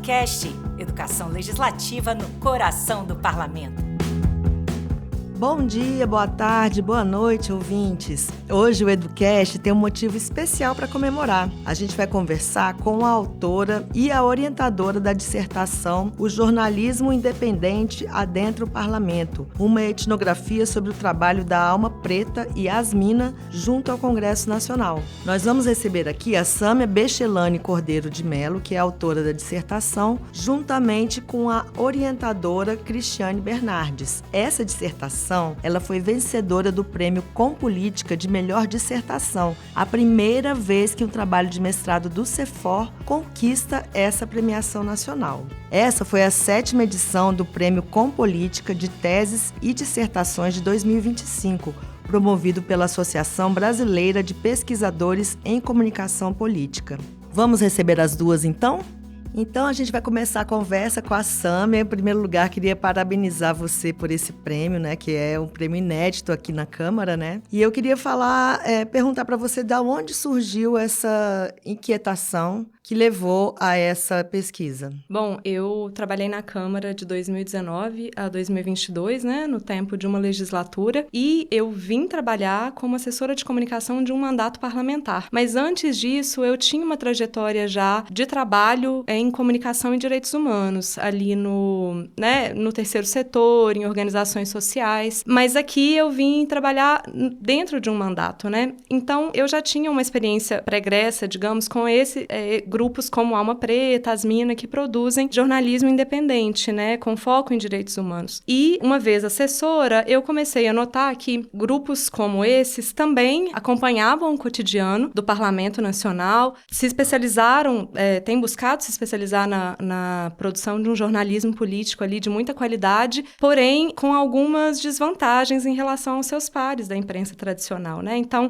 EduCast, Educação Legislativa no coração do Parlamento. Bom dia, boa tarde, boa noite, ouvintes. Hoje o EduCast tem um motivo especial para comemorar. A gente vai conversar com a autora e a orientadora da dissertação O Jornalismo Independente Adentra o Parlamento, uma etnografia sobre o trabalho da Alma Preta e Yasmina junto ao Congresso Nacional. Nós vamos receber aqui a Sâmia Bechelane Cordeiro de Mello, que é autora da dissertação, juntamente com a orientadora Cristiane Bernardes. Essa dissertação ela foi vencedora do Prêmio Com Política de Melhor Dissertação, a primeira vez que um trabalho de mestrado do CEFOR conquista essa premiação nacional. Essa foi a 7ª edição do Prêmio Com Política de Teses e Dissertações de 2025, promovido pela Associação Brasileira de Pesquisadores em Comunicação Política. Vamos receber as duas, então? Então, a gente vai começar a conversa com a Sâmia. Em primeiro lugar, queria parabenizar você por esse prêmio, né? Que é um prêmio inédito aqui na Câmara, né? E eu queria perguntar para você de onde surgiu essa inquietação que levou a essa pesquisa. Bom, eu trabalhei na Câmara de 2019 a 2022, né, no tempo de uma legislatura, e eu vim trabalhar como assessora de comunicação de um mandato parlamentar. Mas antes disso, eu tinha uma trajetória já de trabalho em comunicação e direitos humanos, ali no terceiro setor, em organizações sociais. Mas aqui eu vim trabalhar dentro de um mandato, né? Então, eu já tinha uma experiência pregressa, digamos, com grupos como Alma Preta, Yasmina, que produzem jornalismo independente, né, com foco em direitos humanos. E, uma vez assessora, eu comecei a notar que grupos como esses também acompanhavam o cotidiano do Parlamento Nacional, se especializaram, têm buscado se especializar na produção de um jornalismo político ali de muita qualidade, porém com algumas desvantagens em relação aos seus pares da imprensa tradicional, né? Então,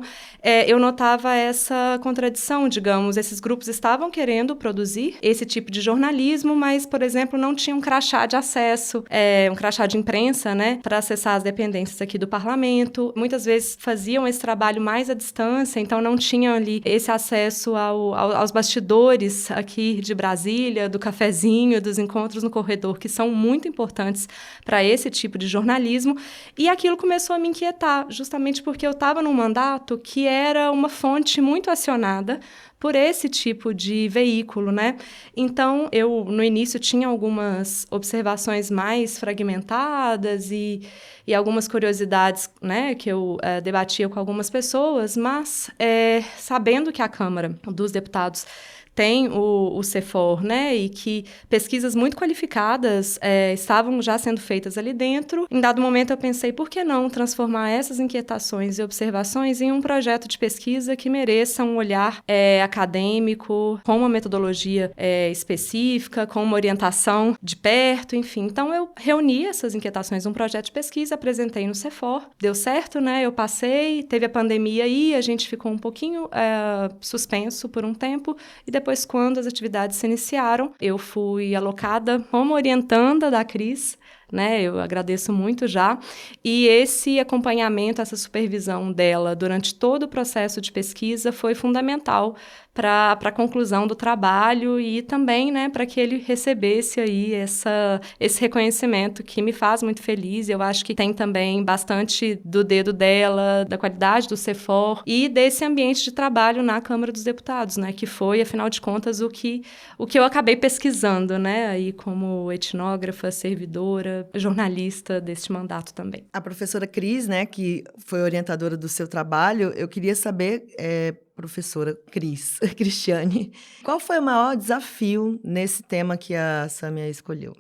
eu notava essa contradição, digamos, esses grupos estavam querendo produzir esse tipo de jornalismo, mas, por exemplo, não tinham um crachá de acesso, um crachá de imprensa, né, para acessar as dependências aqui do parlamento. Muitas vezes faziam esse trabalho mais à distância, então não tinham ali esse acesso aos bastidores aqui de Brasília, do cafezinho, dos encontros no corredor, que são muito importantes para esse tipo de jornalismo. E aquilo começou a me inquietar, justamente porque eu estava num mandato que era uma fonte muito acionada por esse tipo de veículo, né? Então, eu, no início, tinha algumas observações mais fragmentadas e algumas curiosidades, né, que eu debatia com algumas pessoas, mas sabendo que a Câmara dos Deputados tem o CEFOR, né, e que pesquisas muito qualificadas estavam já sendo feitas ali dentro. Em dado momento eu pensei, por que não transformar essas inquietações e observações em um projeto de pesquisa que mereça um olhar acadêmico, com uma metodologia específica, com uma orientação de perto, enfim. Então eu reuni essas inquietações num projeto de pesquisa, apresentei no CEFOR, deu certo, né, eu passei, teve a pandemia aí, a gente ficou um pouquinho suspenso por um tempo, e depois, quando as atividades se iniciaram, eu fui alocada como orientanda da Cris, né? Eu agradeço muito já. E esse acompanhamento, essa supervisão dela durante todo o processo de pesquisa foi fundamental para a conclusão do trabalho e também, né, para que ele recebesse aí esse reconhecimento que me faz muito feliz. Eu acho que tem também bastante do dedo dela, da qualidade do CEFOR e desse ambiente de trabalho na Câmara dos Deputados, né, que foi, afinal de contas, o que eu acabei pesquisando, né, aí como etnógrafa, servidora, jornalista deste mandato também. A professora Cris, né, que foi orientadora do seu trabalho, eu queria saber, professora Cristiane, qual foi o maior desafio nesse tema que a Sâmia escolheu?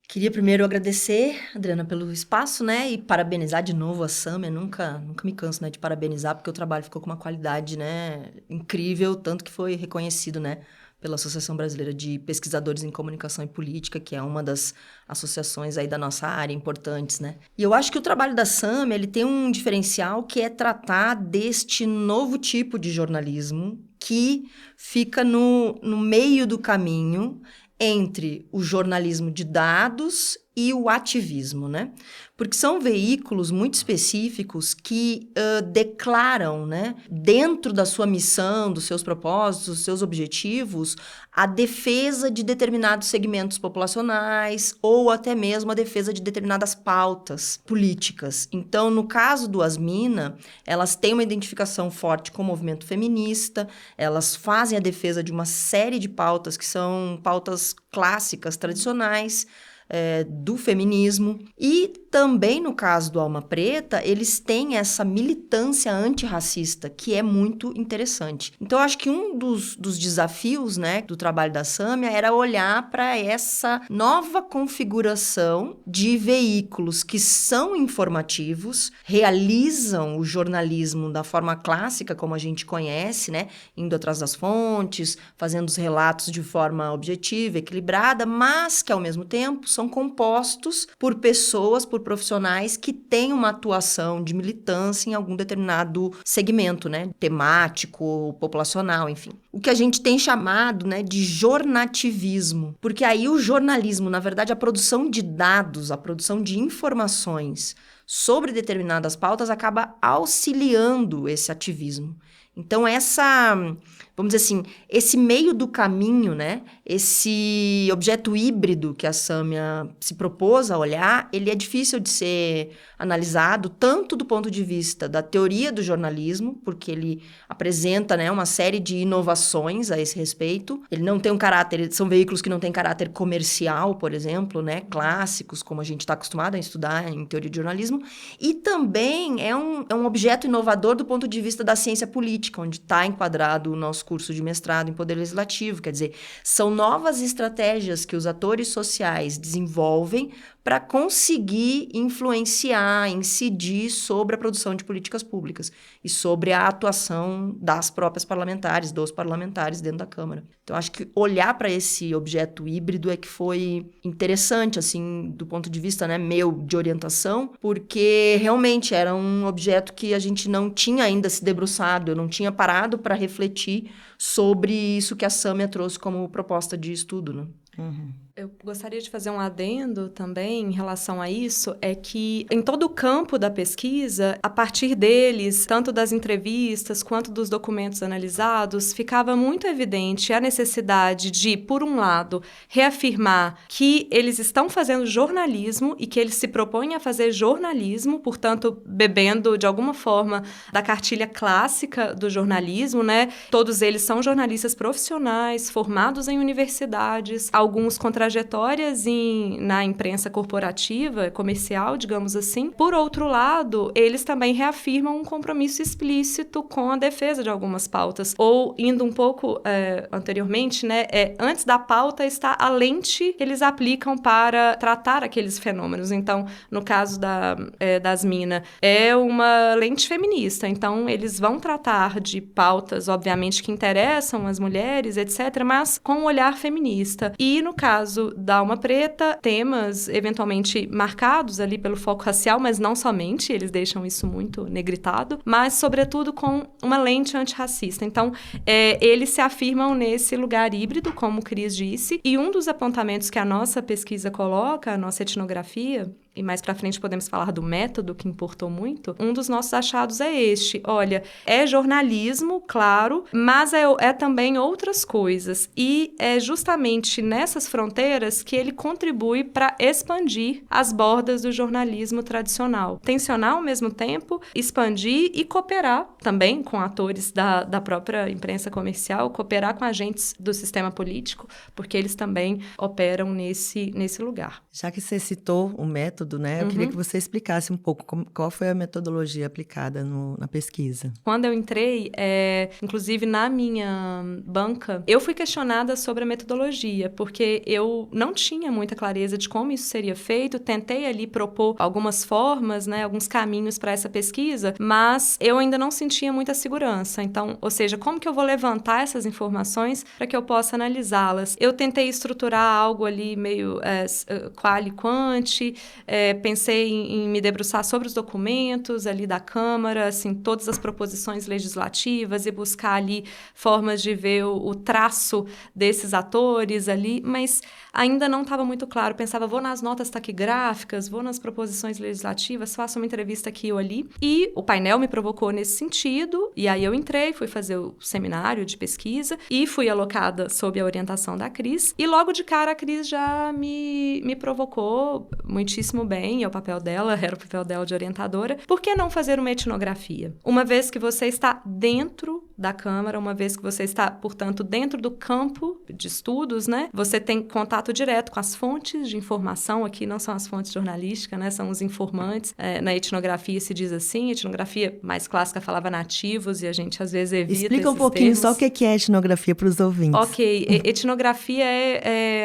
Queria primeiro agradecer, Adriana, pelo espaço, né, e parabenizar de novo a Sâmia. Nunca me canso, né, de parabenizar, porque o trabalho ficou com uma qualidade, né, incrível, tanto que foi reconhecido, né, pela Associação Brasileira de Pesquisadores em Comunicação e Política, que é uma das associações aí da nossa área importantes, né? E eu acho que o trabalho da Sâmia, ele tem um diferencial que é tratar deste novo tipo de jornalismo que fica no meio do caminho entre o jornalismo de dados e o ativismo, né? Porque são veículos muito específicos que declaram, né, dentro da sua missão, dos seus propósitos, dos seus objetivos, a defesa de determinados segmentos populacionais ou até mesmo a defesa de determinadas pautas políticas. Então, no caso do Asmina, elas têm uma identificação forte com o movimento feminista, elas fazem a defesa de uma série de pautas que são pautas clássicas, tradicionais, do feminismo. E também no caso do Alma Preta, eles têm essa militância antirracista, que é muito interessante. Então, eu acho que um dos desafios, né, do trabalho da Sâmia era olhar para essa nova configuração de veículos que são informativos, realizam o jornalismo da forma clássica, como a gente conhece, né, indo atrás das fontes, fazendo os relatos de forma objetiva, equilibrada, mas que, ao mesmo tempo, são compostos por pessoas, por profissionais que têm uma atuação de militância em algum determinado segmento, né, temático, populacional, enfim. O que a gente tem chamado, né, de jornativismo, porque aí o jornalismo, na verdade, a produção de dados, a produção de informações sobre determinadas pautas acaba auxiliando esse ativismo. Então, vamos dizer assim, esse meio do caminho, né, esse objeto híbrido que a Sâmia se propôs a olhar, ele é difícil de ser analisado, tanto do ponto de vista da teoria do jornalismo, porque ele apresenta, né, uma série de inovações a esse respeito. Ele não tem um caráter, são veículos que não têm caráter comercial, por exemplo, né, clássicos, como a gente está acostumado a estudar em teoria de jornalismo, e também é um objeto inovador do ponto de vista da ciência política, onde está enquadrado o nosso curso de mestrado em Poder Legislativo. Quer dizer, são novas estratégias que os atores sociais desenvolvem para conseguir influenciar, incidir sobre a produção de políticas públicas e sobre a atuação das próprias parlamentares, dos parlamentares dentro da Câmara. Então, acho que olhar para esse objeto híbrido é que foi interessante, assim, do ponto de vista, né, meu, de orientação, porque realmente era um objeto que a gente não tinha ainda se debruçado, eu não tinha parado para refletir sobre isso que a Sâmia trouxe como proposta de estudo, né? Uhum. Eu gostaria de fazer um adendo também em relação a isso, é que em todo o campo da pesquisa, a partir deles, tanto das entrevistas quanto dos documentos analisados, ficava muito evidente a necessidade de, por um lado, reafirmar que eles estão fazendo jornalismo e que eles se propõem a fazer jornalismo, portanto, bebendo de alguma forma da cartilha clássica do jornalismo, né? Todos eles são jornalistas profissionais, formados em universidades, alguns com trajetórias na imprensa corporativa, comercial, digamos assim. Por outro lado, eles também reafirmam um compromisso explícito com a defesa de algumas pautas. Ou, indo um pouco anteriormente, né, antes da pauta está a lente que eles aplicam para tratar aqueles fenômenos. Então, no caso das Minas, é uma lente feminista. Então, eles vão tratar de pautas, obviamente, que interessam as mulheres, etc., mas com um olhar feminista. E, no caso da Alma Preta, temas eventualmente marcados ali pelo foco racial, mas não somente, eles deixam isso muito negritado, mas sobretudo com uma lente antirracista. Então, eles se afirmam nesse lugar híbrido, como o Cris disse, e um dos apontamentos que a nossa pesquisa coloca, a nossa etnografia, e mais pra frente podemos falar do método que importou muito, um dos nossos achados é este. Olha, é jornalismo, claro, mas é também outras coisas. E é justamente nessas fronteiras que ele contribui para expandir as bordas do jornalismo tradicional. Tensionar ao mesmo tempo, expandir e cooperar também com atores da própria imprensa comercial, cooperar com agentes do sistema político, porque eles também operam nesse lugar. Já que você citou o método, né? Eu queria que você explicasse um pouco qual foi a metodologia aplicada na pesquisa. Quando eu entrei, inclusive na minha banca, eu fui questionada sobre a metodologia, porque eu não tinha muita clareza de como isso seria feito, tentei ali propor algumas formas, né, alguns caminhos para essa pesquisa, mas eu ainda não sentia muita segurança. Então, ou seja, como que eu vou levantar essas informações para que eu possa analisá-las? Eu tentei estruturar algo ali meio quali-quanti, pensei em me debruçar sobre os documentos ali da Câmara, assim, todas as proposições legislativas e buscar ali formas de ver o traço desses atores ali, mas ainda não estava muito claro. Pensava, vou nas notas taquigráficas, vou nas proposições legislativas, faço uma entrevista aqui ou ali. E o painel me provocou nesse sentido, e aí eu entrei, fui fazer o seminário de pesquisa e fui alocada sob a orientação da Cris. E logo de cara a Cris já me provocou muitíssimo bem, é o papel dela, era o papel dela de orientadora. Por que não fazer uma etnografia? Uma vez que você está dentro da Câmara, uma vez que você está, portanto, dentro do campo de estudos, né? Você tem contato direto com as fontes de informação, aqui não são as fontes jornalísticas, né? São os informantes. Na etnografia se diz assim, etnografia mais clássica falava nativos e a gente às vezes evita Explica um pouquinho termos. Só o que é etnografia para os ouvintes. Ok, etnografia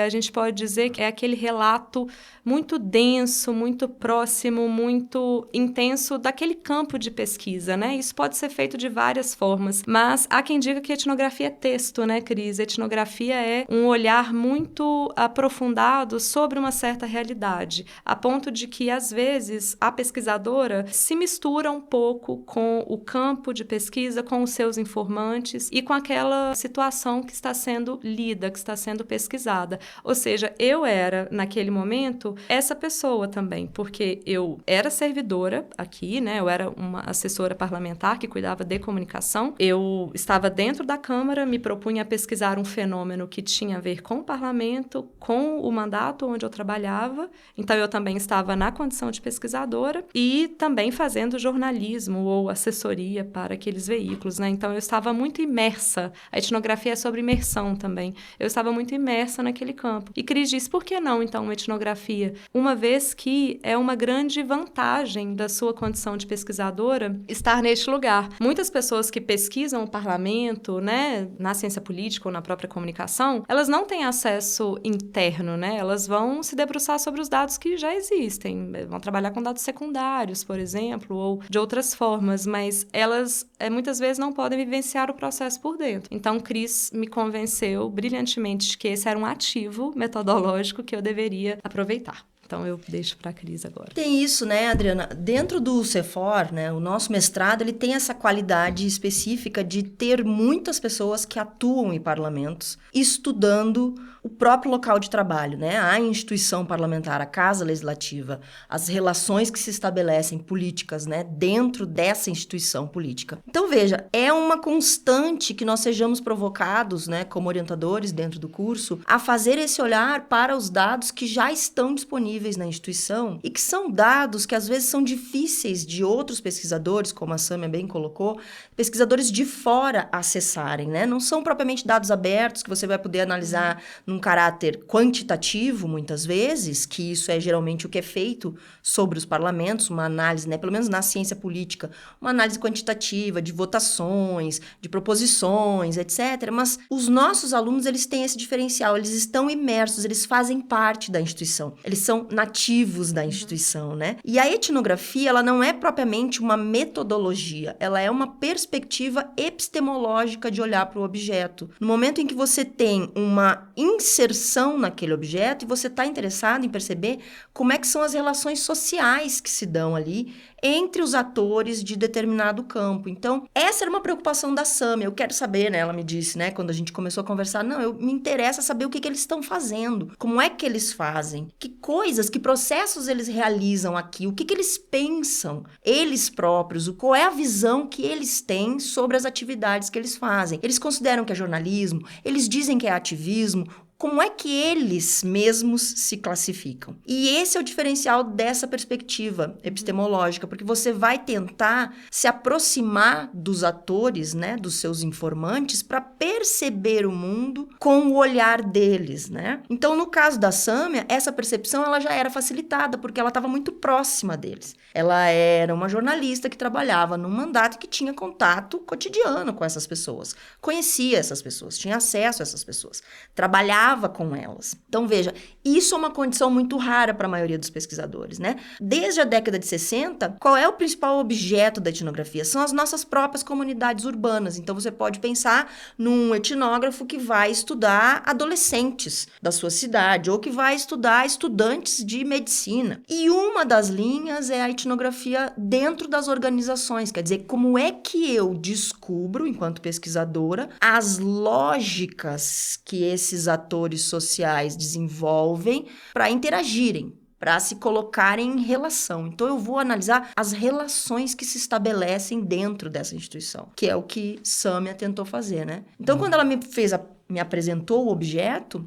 a gente pode dizer que é aquele relato muito denso, muito próximo, muito intenso daquele campo de pesquisa, né? Isso pode ser feito de várias formas, mas há quem diga que etnografia é texto, né, Cris? Etnografia é um olhar muito aprofundado sobre uma certa realidade, a ponto de que, às vezes, a pesquisadora se mistura um pouco com o campo de pesquisa, com os seus informantes e com aquela situação que está sendo lida, que está sendo pesquisada. Ou seja, eu era, naquele momento, essa pessoa também, porque eu era servidora aqui, né? Eu era uma assessora parlamentar que cuidava de comunicação. Eu estava dentro da Câmara, me propunha a pesquisar um fenômeno que tinha a ver com o parlamento, com o mandato onde eu trabalhava. Então, eu também estava na condição de pesquisadora e também fazendo jornalismo ou assessoria para aqueles veículos, né? Então, eu estava muito imersa. A etnografia é sobre imersão também. Eu estava muito imersa naquele campo. E Cris disse, por que não, então, uma etnografia? Uma vez que é uma grande vantagem da sua condição de pesquisadora estar neste lugar. Muitas pessoas que pesquisam o parlamento, né, na ciência política ou na própria comunicação, elas não têm acesso interno, né? Elas vão se debruçar sobre os dados que já existem, vão trabalhar com dados secundários, por exemplo, ou de outras formas, mas elas muitas vezes não podem vivenciar o processo por dentro. Então, Cris me convenceu brilhantemente de que esse era um ativo metodológico que eu deveria aproveitar. Então, eu deixo para a Cris agora. Tem isso, né, Adriana? Dentro do CEFOR, né, o nosso mestrado, ele tem essa qualidade específica de ter muitas pessoas que atuam em parlamentos estudando o próprio local de trabalho, né? A instituição parlamentar, a Casa Legislativa, as relações que se estabelecem políticas, né, dentro dessa instituição política. Então, veja, é uma constante que nós sejamos provocados, né, como orientadores dentro do curso, a fazer esse olhar para os dados que já estão disponíveis na instituição e que são dados que às vezes são difíceis de outros pesquisadores, como a Sâmia bem colocou, pesquisadores de fora acessarem, né? Não são propriamente dados abertos que você vai poder analisar num caráter quantitativo, muitas vezes, que isso é geralmente o que é feito sobre os parlamentos, uma análise, né, pelo menos na ciência política, uma análise quantitativa de votações, de proposições, etc. Mas os nossos alunos, eles têm esse diferencial, eles estão imersos, eles fazem parte da instituição, eles são nativos da instituição, né? E a etnografia, ela não é propriamente uma metodologia, ela é uma perspectiva epistemológica de olhar para o objeto. No momento em que você tem uma inserção naquele objeto e você está interessado em perceber como é que são as relações sociais que se dão ali entre os atores de determinado campo. Então, essa era uma preocupação da Sâmia. Eu quero saber, né? Ela me disse, né? Quando a gente começou a conversar, me interessa saber o que eles estão fazendo. Como é que eles fazem? Que coisas, que processos eles realizam aqui? O que eles pensam? Eles próprios? Qual é a visão que eles têm sobre as atividades que eles fazem? Eles consideram que é jornalismo? Eles dizem que é ativismo? Como é que eles mesmos se classificam? E esse é o diferencial dessa perspectiva epistemológica, porque você vai tentar se aproximar dos atores, né, dos seus informantes, para perceber o mundo com o olhar deles, né? Então, no caso da Sâmia, essa percepção ela já era facilitada, porque ela estava muito próxima deles. Ela era uma jornalista que trabalhava num mandato que tinha contato cotidiano com essas pessoas, conhecia essas pessoas, tinha acesso a essas pessoas, trabalhava trabalhava com elas. Então, veja, isso é uma condição muito rara para a maioria dos pesquisadores, né? Desde a década de 60, qual é o principal objeto da etnografia? São as nossas próprias comunidades urbanas. Então, você pode pensar num etnógrafo que vai estudar adolescentes da sua cidade ou que vai estudar estudantes de medicina. E uma das linhas é a etnografia dentro das organizações, quer dizer, como é que eu descubro, enquanto pesquisadora, as lógicas que esses atores sociais desenvolvem para interagirem, para se colocarem em relação. Então, eu vou analisar as relações que se estabelecem dentro dessa instituição, que é o que Sâmia tentou fazer, né? Então, quando ela me apresentou o objeto,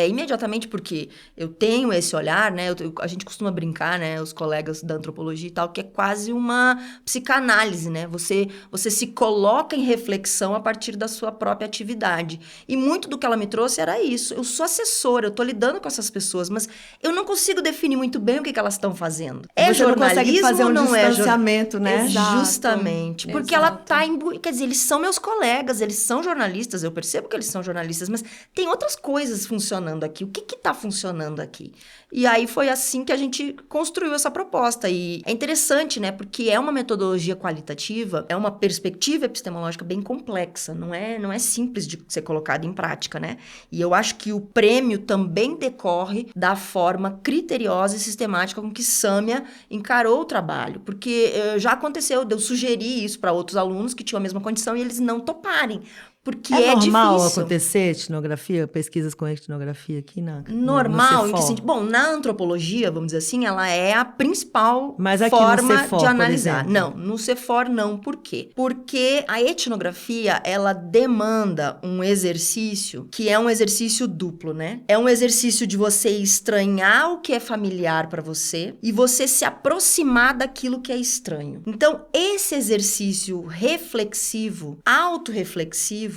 imediatamente, porque eu tenho esse olhar, né? A gente costuma brincar, né? Os colegas da antropologia e tal, que é quase uma psicanálise, né? Você se coloca em reflexão a partir da sua própria atividade. E muito do que ela me trouxe era isso. Eu sou assessora, eu tô lidando com essas pessoas, mas eu não consigo definir muito bem o que elas estão fazendo. Você jornalismo não consegue fazer um distanciamento, né? Exato. Justamente. Porque ela tá quer dizer, eles são meus colegas, eles são jornalistas, eu percebo que eles são jornalistas, mas tem outras coisas funcionando aqui. O que está funcionando aqui? E aí foi assim que a gente construiu essa proposta. E é interessante, né? Porque é uma metodologia qualitativa, é uma perspectiva epistemológica bem complexa. Não é simples de ser colocada em prática, né? E eu acho que o prêmio também decorre da forma criteriosa e sistemática com que Sâmia encarou o trabalho. Porque já aconteceu de eu sugerir isso para outros alunos que tinham a mesma condição e eles não toparem. Porque é normal difícil. acontecer etnografia, pesquisas com etnografia aqui normal, em que sentido? Bom, na antropologia, vamos dizer assim, ela é a principal forma no CEFOR, de analisar. Não, no CEFOR não. Por quê? Porque a etnografia, ela demanda um exercício que é um exercício duplo, né? É um exercício de você estranhar o que é familiar para você e você se aproximar daquilo que é estranho. Então, esse exercício reflexivo, autorreflexivo,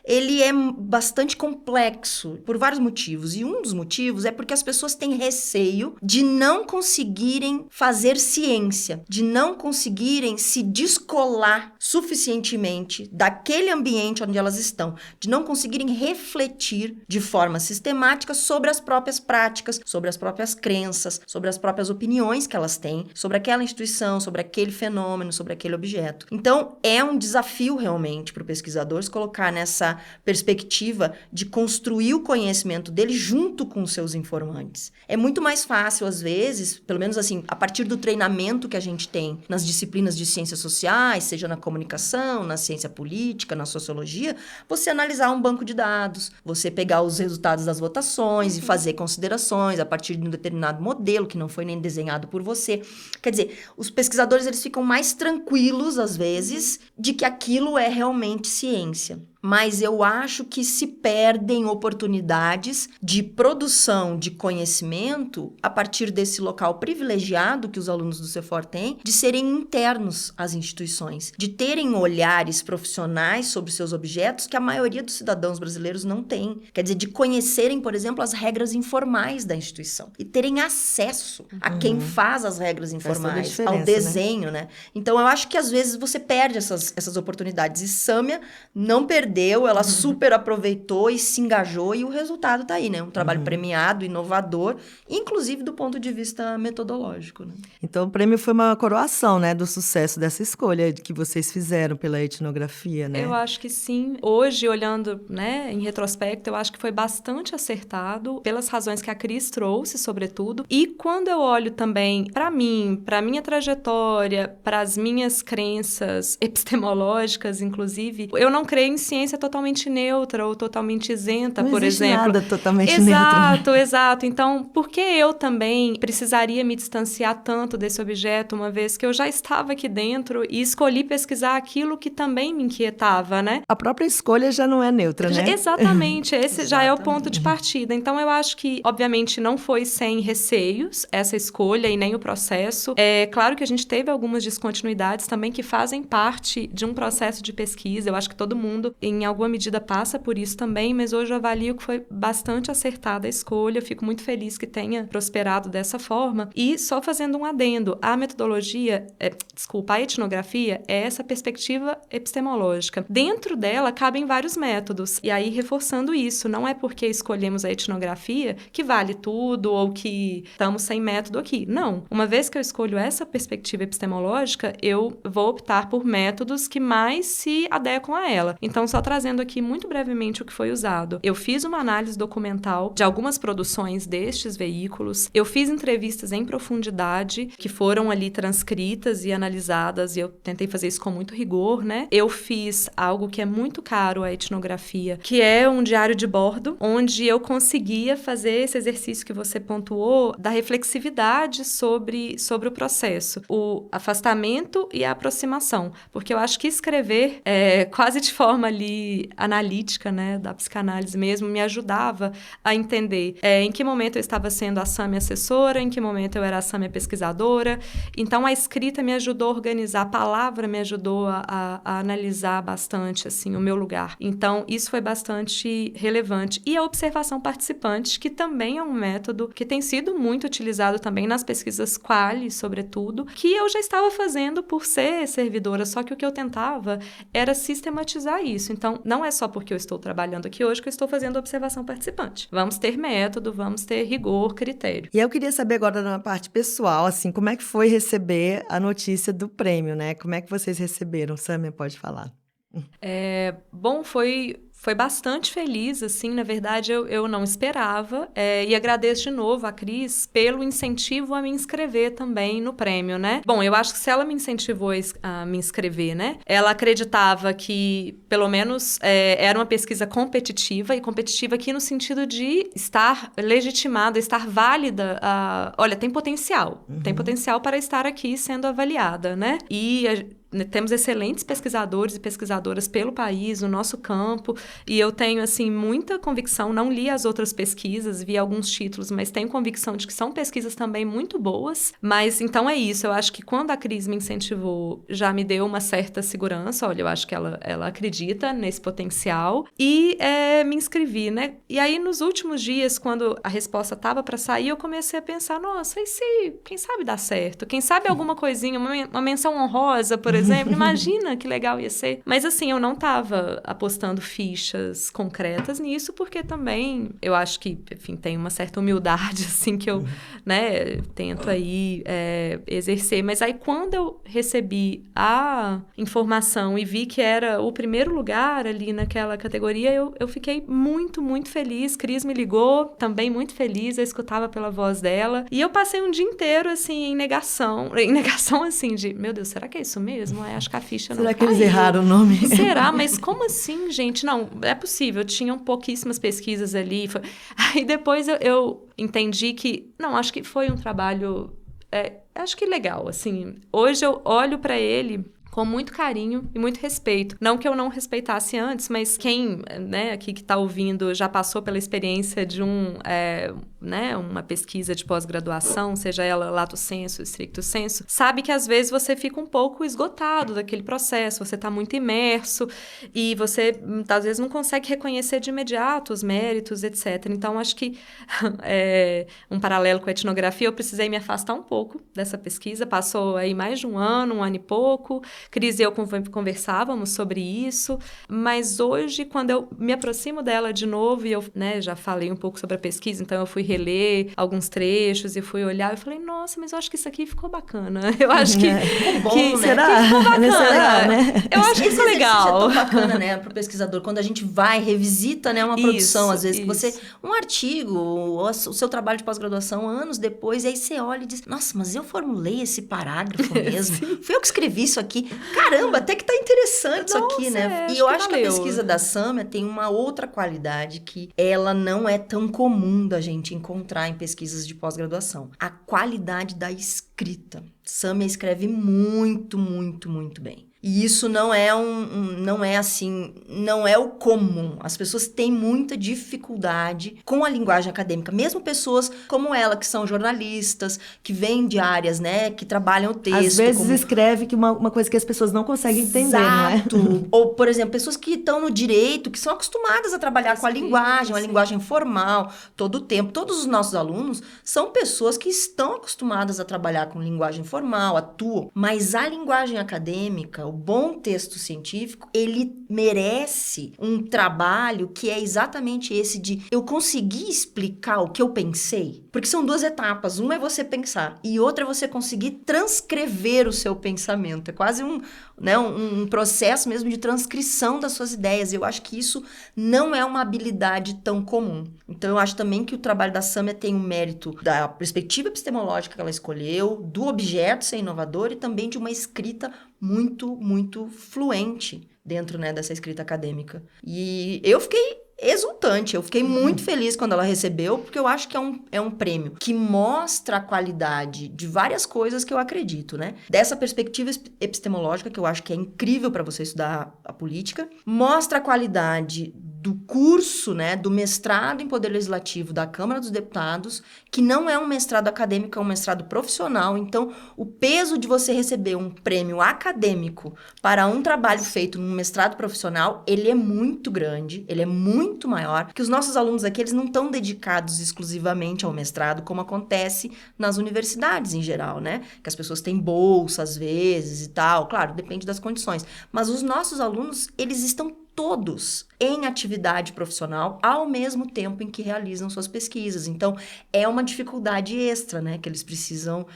ele é bastante complexo por vários motivos. E um dos motivos é porque as pessoas têm receio de não conseguirem fazer ciência, de não conseguirem se descolar suficientemente daquele ambiente onde elas estão, de não conseguirem refletir de forma sistemática sobre as próprias práticas, sobre as próprias crenças, sobre as próprias opiniões que elas têm, sobre aquela instituição, sobre aquele fenômeno, sobre aquele objeto. Então, é um desafio realmente para o pesquisador se colocar nessa perspectiva de construir o conhecimento dele junto com os seus informantes. É muito mais fácil, às vezes, pelo menos assim, a partir do treinamento que a gente tem nas disciplinas de ciências sociais, seja na comunicação, na ciência política, na sociologia, você analisar um banco de dados, você pegar os resultados das votações e fazer considerações a partir de um determinado modelo que não foi nem desenhado por você. Quer dizer, os pesquisadores eles ficam mais tranquilos, às vezes, de que aquilo é realmente ciência. Mas eu acho que se perdem oportunidades de produção de conhecimento a partir desse local privilegiado que os alunos do CEFOR têm, de serem internos às instituições, de terem olhares profissionais sobre seus objetos que a maioria dos cidadãos brasileiros não tem. Quer dizer, de conhecerem, por exemplo, as regras informais da instituição e terem acesso a quem faz as regras informais, ao desenho, né? Então, eu acho que às vezes você perde essas oportunidades. E Sâmia não perdeu, ela super aproveitou e se engajou e o resultado tá aí, né? Um trabalho premiado, inovador, inclusive do ponto de vista metodológico, né? Então, o prêmio foi uma coroação, né, do sucesso dessa escolha que vocês fizeram pela etnografia, né? Eu acho que sim. Hoje, olhando, né, em retrospecto, eu acho que foi bastante acertado pelas razões que a Cris trouxe, sobretudo. E quando eu olho também para mim, para minha trajetória, para as minhas crenças epistemológicas, inclusive, eu não creio em ciência totalmente neutra ou totalmente isenta, por exemplo. Não existe nada totalmente neutro. Exato. Então, por que eu também precisaria me distanciar tanto desse objeto, uma vez que eu já estava aqui dentro e escolhi pesquisar aquilo que também me inquietava, né? A própria escolha já não é neutra, né? Exatamente. Esse já é o ponto de partida. Então, eu acho que, obviamente, não foi sem receios essa escolha e nem o processo. É claro que a gente teve algumas descontinuidades também que fazem parte de um processo de pesquisa. Eu acho que todo mundo, em alguma medida passa por isso também, mas hoje eu avalio que foi bastante acertada a escolha, eu fico muito feliz que tenha prosperado dessa forma. E só fazendo um adendo, a metodologia, a etnografia é essa perspectiva epistemológica. Dentro dela cabem vários métodos, e aí reforçando isso, não é porque escolhemos a etnografia que vale tudo ou que estamos sem método aqui. Não. Uma vez que eu escolho essa perspectiva epistemológica, eu vou optar por métodos que mais se adequam a ela. Então, só trazendo aqui muito brevemente o que foi usado. Eu fiz uma análise documental de algumas produções destes veículos. Eu fiz entrevistas em profundidade, que foram ali transcritas e analisadas, e eu tentei fazer isso com muito rigor, né? Eu fiz algo que é muito caro à etnografia, que é um diário de bordo, onde eu conseguia fazer esse exercício que você pontuou, da reflexividade sobre o processo, o afastamento e a aproximação, porque eu acho que escrever quase de forma ali analítica, né, da psicanálise mesmo, me ajudava a entender em que momento eu estava sendo a Sâmia assessora, em que momento eu era a Sâmia pesquisadora. Então, a escrita me ajudou a organizar, a palavra me ajudou a analisar bastante, assim, o meu lugar. Então, isso foi bastante relevante. E a observação participante, que também é um método que tem sido muito utilizado também nas pesquisas quali, sobretudo, que eu já estava fazendo por ser servidora, só que o que eu tentava era sistematizar isso. Então, não é só porque eu estou trabalhando aqui hoje que eu estou fazendo observação participante. Vamos ter método, vamos ter rigor, critério. E eu queria saber agora na parte pessoal, assim, como é que foi receber a notícia do prêmio, né? Como é que vocês receberam? Sâmia, pode falar. Bom, foi bastante feliz, assim, na verdade eu não esperava, e agradeço de novo a Cris pelo incentivo a me inscrever também no prêmio, né? Bom, eu acho que se ela me incentivou a me inscrever, né? Ela acreditava que, pelo menos, era uma pesquisa competitiva, e competitiva aqui no sentido de estar legitimada, estar válida, olha, tem potencial para estar aqui sendo avaliada, né? E temos excelentes pesquisadores e pesquisadoras pelo país, no nosso campo, e eu tenho, assim, muita convicção, não li as outras pesquisas, vi alguns títulos, mas tenho convicção de que são pesquisas também muito boas, mas então é isso, eu acho que quando a Cris me incentivou, já me deu uma certa segurança, olha, eu acho que ela acredita nesse potencial, e me inscrevi, né? E aí, nos últimos dias, quando a resposta estava para sair, eu comecei a pensar, nossa, e se, quem sabe dá certo? Quem sabe alguma coisinha, uma menção honrosa, por exemplo, imagina que legal ia ser. Mas assim, eu não estava apostando fichas concretas nisso, porque também eu acho que, enfim, tem uma certa humildade, assim, que eu, né, tento aí exercer. Mas aí, quando eu recebi a informação e vi que era o primeiro lugar ali naquela categoria, eu fiquei muito, muito feliz. Cris me ligou, também muito feliz, eu escutava pela voz dela. E eu passei um dia inteiro, assim, em negação, assim, de, meu Deus, será que é isso mesmo? Acho que a ficha não Será que eles caiu. erraram o nome? Será? Mas como assim, gente? Não, é possível. Tinham pouquíssimas pesquisas ali. Aí depois eu entendi que... Não, acho que foi um trabalho... acho que legal, assim. Hoje eu olho para ele com muito carinho e muito respeito. Não que eu não respeitasse antes, mas quem, né, aqui que está ouvindo já passou pela experiência de uma pesquisa de pós-graduação, seja ela lato sensu, stricto sensu, sabe que às vezes você fica um pouco esgotado daquele processo, você está muito imerso e você, às vezes, não consegue reconhecer de imediato os méritos, etc. Então, acho que um paralelo com a etnografia, eu precisei me afastar um pouco dessa pesquisa, passou aí mais de um ano e pouco. Cris e eu conversávamos sobre isso, mas hoje, quando eu me aproximo dela de novo, e eu, né, já falei um pouco sobre a pesquisa, então eu fui reler alguns trechos e fui olhar, eu falei, nossa, mas eu acho que isso aqui ficou bacana. Eu acho que... Ficou bom, né? Será? Que ficou bacana. Será, né? Eu acho que ficou legal. É tão bacana, né, pro pesquisador, quando a gente vai, revisita, né, uma produção, às vezes, que você... Um artigo, o seu trabalho de pós-graduação, anos depois, e aí você olha e diz, nossa, mas eu formulei esse parágrafo mesmo? Fui eu que escrevi isso aqui? Caramba, até que tá interessante isso aqui, né? E eu acho que a pesquisa da Sâmia tem uma outra qualidade que ela não é tão comum da gente encontrar em pesquisas de pós-graduação. A qualidade da escrita. Sâmia escreve muito, muito, muito bem. E isso não é não é assim, não é o comum. As pessoas têm muita dificuldade com a linguagem acadêmica, mesmo pessoas como ela, que são jornalistas, que vêm de áreas, né, que trabalham o texto. Às vezes escreve que uma coisa que as pessoas não conseguem entender, não é? Exato. Ou, por exemplo, pessoas que estão no direito, que são acostumadas a trabalhar com a linguagem, uma linguagem formal, todo o tempo. Todos os nossos alunos são pessoas que estão acostumadas a trabalhar com linguagem formal, atuam. Mas a linguagem acadêmica, o bom texto científico, ele merece um trabalho que é exatamente esse de eu conseguir explicar o que eu pensei. Porque são duas etapas. Uma é você pensar e outra é você conseguir transcrever o seu pensamento. É quase um processo mesmo de transcrição das suas ideias. Eu acho que isso não é uma habilidade tão comum. Então, eu acho também que o trabalho da Sâmia tem o mérito da perspectiva epistemológica que ela escolheu, do objeto ser inovador e também de uma escrita muito, muito fluente dentro, né, dessa escrita acadêmica. E eu fiquei exultante, eu fiquei muito feliz quando ela recebeu, porque eu acho que é um prêmio que mostra a qualidade de várias coisas que eu acredito, né? Dessa perspectiva epistemológica, que eu acho que é incrível para você estudar a política, mostra a qualidade do curso, né, do mestrado em Poder Legislativo da Câmara dos Deputados, que não é um mestrado acadêmico, é um mestrado profissional. Então, o peso de você receber um prêmio acadêmico para um trabalho feito num mestrado profissional, ele é muito grande, ele é muito maior, porque os nossos alunos aqui, eles não estão dedicados exclusivamente ao mestrado, como acontece nas universidades em geral, né? Que as pessoas têm bolsa, às vezes, e tal. Claro, depende das condições. Mas os nossos alunos, eles estão todos em atividade profissional ao mesmo tempo em que realizam suas pesquisas. Então, é uma dificuldade extra, né, que eles precisam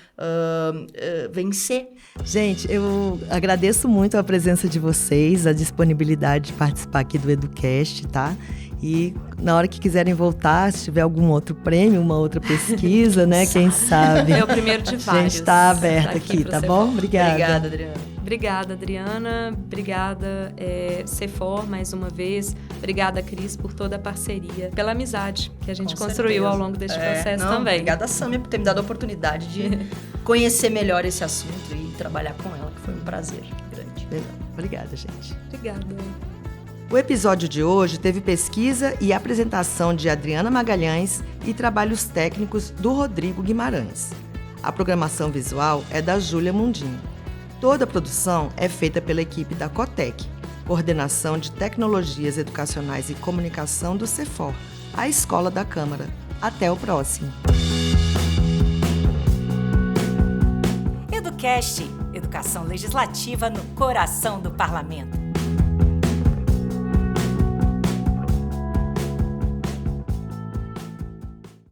vencer. Gente, eu agradeço muito a presença de vocês, a disponibilidade de participar aqui do EduCast, tá? E na hora que quiserem voltar, se tiver algum outro prêmio, uma outra pesquisa, né, quem sabe. É o primeiro de vários. A gente tá aberta aqui, tá bom? Obrigada. Obrigada, Adriana. Obrigada, Adriana. Obrigada, CEFOR, mais uma vez. Obrigada, Cris, por toda a parceria, pela amizade que a gente construiu ao longo deste processo também. Obrigada, Sâmia, por ter me dado a oportunidade de conhecer melhor esse assunto e trabalhar com ela, que foi um prazer grande. Obrigada, gente. Obrigada. O episódio de hoje teve pesquisa e apresentação de Adriana Magalhães e trabalhos técnicos do Rodrigo Guimarães. A programação visual é da Júlia Mundinho. Toda a produção é feita pela equipe da Cotec, Coordenação de Tecnologias Educacionais e Comunicação do CEFOR, a Escola da Câmara. Até o próximo. EduCast, Educação Legislativa no coração do Parlamento.